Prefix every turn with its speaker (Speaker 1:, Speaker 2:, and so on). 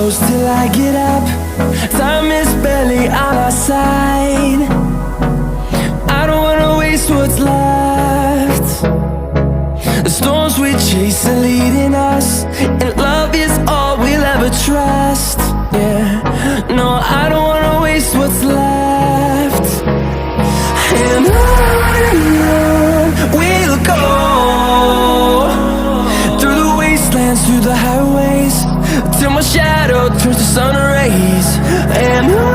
Speaker 1: close till I get up. Time is barely on our side. I don't wanna waste what's left. The storms we chase are leading us, and love is all we'll ever trust. Yeah, no, I don't wanna waste what's left. And on we'll go, through the wastelands, through the highways, till my shadow turns to sun rays. And on